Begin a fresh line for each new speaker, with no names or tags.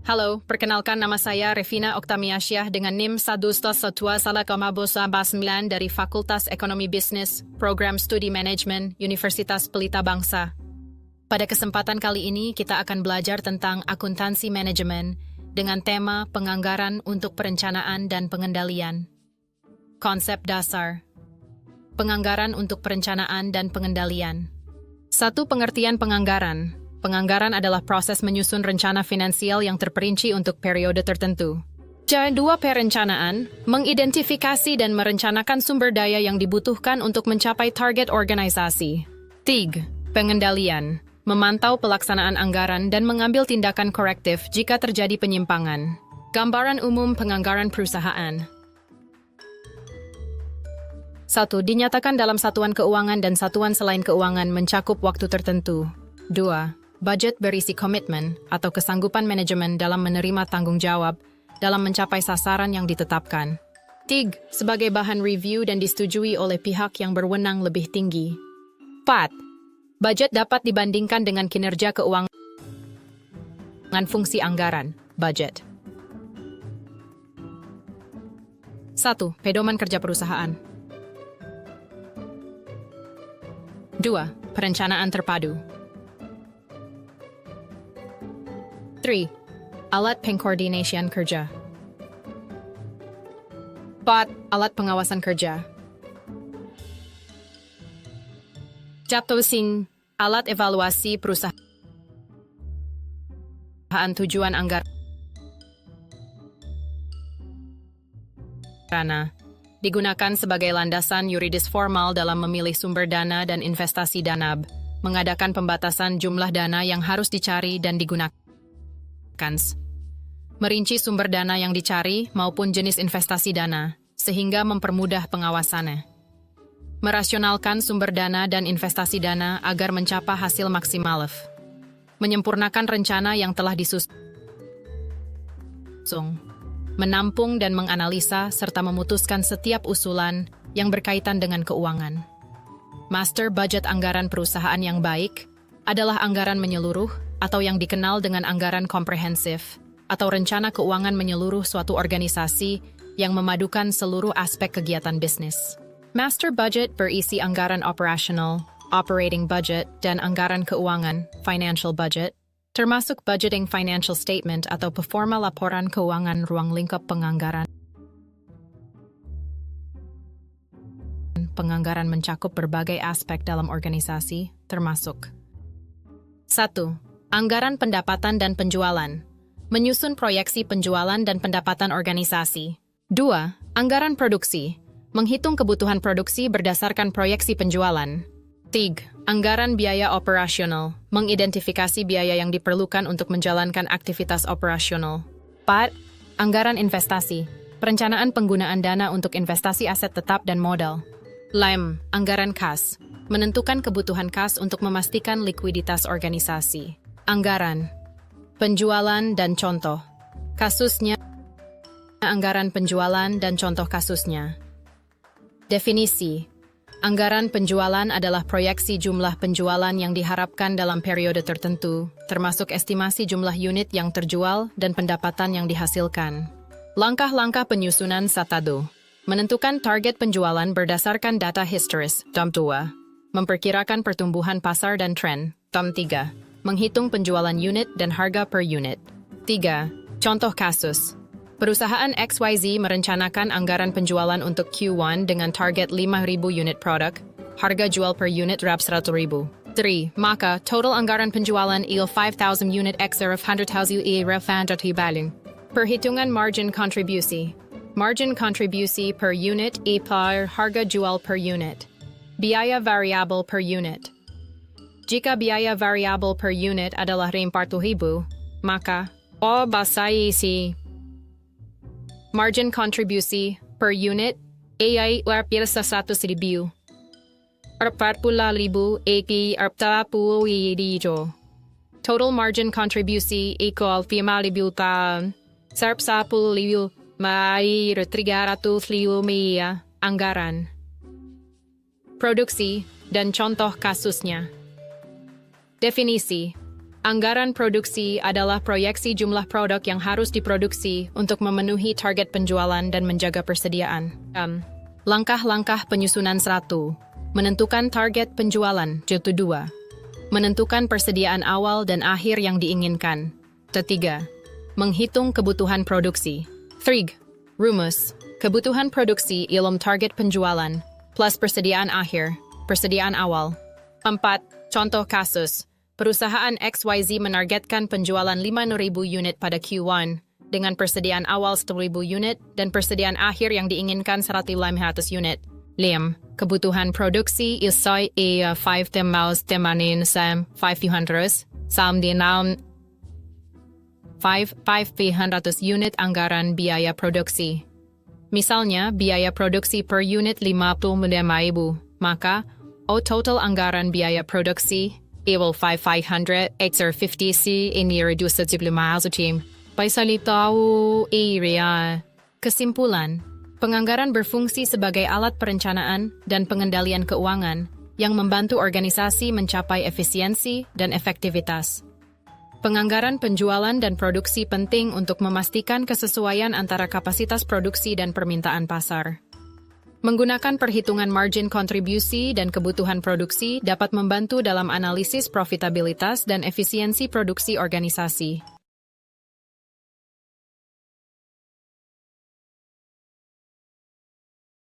Halo, perkenalkan nama saya Revina Oktamiasyah dengan NIM 111,9 dari Fakultas Ekonomi Bisnis, Program Studi Manajemen, Universitas Pelita Bangsa. Pada kesempatan kali ini, kita akan belajar tentang akuntansi manajemen dengan tema penganggaran untuk perencanaan dan pengendalian. Konsep dasar. Penganggaran untuk perencanaan dan pengendalian. 1. Pengertian penganggaran. Penganggaran adalah proses menyusun rencana finansial yang terperinci untuk periode tertentu. 2. Perencanaan, mengidentifikasi dan merencanakan sumber daya yang dibutuhkan untuk mencapai target organisasi. 3. Pengendalian, memantau pelaksanaan anggaran dan mengambil tindakan korektif jika terjadi penyimpangan. Gambaran umum penganggaran perusahaan. 1. Dinyatakan dalam satuan keuangan dan satuan selain keuangan mencakup waktu tertentu. 2. Budget berisi komitmen atau kesanggupan manajemen dalam menerima tanggung jawab dalam mencapai sasaran yang ditetapkan. 3. Sebagai bahan review dan disetujui oleh pihak yang berwenang lebih tinggi. 4. Budget dapat dibandingkan dengan kinerja keuangan fungsi anggaran, budget. 1. Pedoman kerja perusahaan. 2. Perencanaan terpadu. 3. Alat pengkoordinasian kerja. 4. Alat pengawasan kerja. Jatusin, alat evaluasi perusahaan tujuan anggaran digunakan sebagai landasan yuridis formal dalam memilih sumber dana dan investasi dana, mengadakan pembatasan jumlah dana yang harus dicari dan digunakan. Merinci sumber dana yang dicari maupun jenis investasi dana, sehingga mempermudah pengawasannya. Merasionalkan sumber dana dan investasi dana agar mencapai hasil maksimal. Menyempurnakan rencana yang telah disusun. Menampung dan menganalisa serta memutuskan setiap usulan yang berkaitan dengan keuangan. Master budget anggaran perusahaan yang baik adalah anggaran menyeluruh atau yang dikenal dengan anggaran komprehensif, atau rencana keuangan menyeluruh suatu organisasi yang memadukan seluruh aspek kegiatan bisnis. Master budget berisi anggaran operasional, operating budget, dan anggaran keuangan, financial budget, termasuk budgeting financial statement atau performa laporan keuangan ruang lingkup penganggaran. Penganggaran mencakup berbagai aspek dalam organisasi, termasuk 1. Anggaran pendapatan dan penjualan. Menyusun proyeksi penjualan dan pendapatan organisasi. 2. Anggaran produksi. Menghitung kebutuhan produksi berdasarkan proyeksi penjualan. 3. Anggaran biaya operasional. Mengidentifikasi biaya yang diperlukan untuk menjalankan aktivitas operasional. 4. Anggaran investasi. Perencanaan penggunaan dana untuk investasi aset tetap dan modal. 5. Anggaran kas. Menentukan kebutuhan kas untuk memastikan likuiditas organisasi. Anggaran, penjualan dan contoh. Kasusnya, anggaran penjualan dan contoh kasusnya. Definisi, anggaran penjualan adalah proyeksi jumlah penjualan yang diharapkan dalam periode tertentu, termasuk estimasi jumlah unit yang terjual dan pendapatan yang dihasilkan. Langkah-langkah penyusunan Satado. Menentukan target penjualan berdasarkan data historis, Tom 2. Memperkirakan pertumbuhan pasar dan tren, Tom 3. Menghitung penjualan unit dan harga per unit. 3. Contoh kasus. Perusahaan XYZ merencanakan anggaran penjualan untuk Q1 dengan target 5.000 unit produk, harga jual per unit rap 100.000. 3. Maka, total anggaran penjualan il 5,000 unit X of 100,000 baling. Perhitungan margin kontribusi. Margin kontribusi per unit per harga jual per unit. Biaya variabel per unit. Jika biaya variabel per unit adalah 40.000, maka basai si margin kontribusi per unit ay warpil sa 100.000. 40.000 aki 40.000. Total margin kontribusi equal 5.000 ka 10.000 may 300.000 anggaran. Produksi dan contoh kasusnya. Definisi. Anggaran produksi adalah proyeksi jumlah produk yang harus diproduksi untuk memenuhi target penjualan dan menjaga persediaan. Langkah-langkah penyusunan 1. Menentukan target penjualan. 2. Menentukan persediaan awal dan akhir yang diinginkan. 3. Menghitung kebutuhan produksi. 3. Rumus. Kebutuhan produksi ialah target penjualan, plus persediaan akhir, persediaan awal. 4. Contoh kasus. Perusahaan XYZ menargetkan penjualan 5.000 unit pada Q1 dengan persediaan awal 10.000 unit dan persediaan akhir yang diinginkan 1.500 unit. 5. Kebutuhan produksi isai 5.500 unit anggaran biaya produksi. Misalnya, biaya produksi per unit 55.000, maka total anggaran biaya produksi equal 5,500 XR50C ini reduce 75 tim. Paisalitaw area. Kesimpulan, penganggaran berfungsi sebagai alat perencanaan dan pengendalian keuangan yang membantu organisasi mencapai efisiensi dan efektivitas. Penganggaran penjualan dan produksi penting untuk memastikan kesesuaian antara kapasitas produksi dan permintaan pasar. Menggunakan perhitungan margin kontribusi dan kebutuhan produksi dapat membantu dalam analisis profitabilitas dan efisiensi produksi organisasi.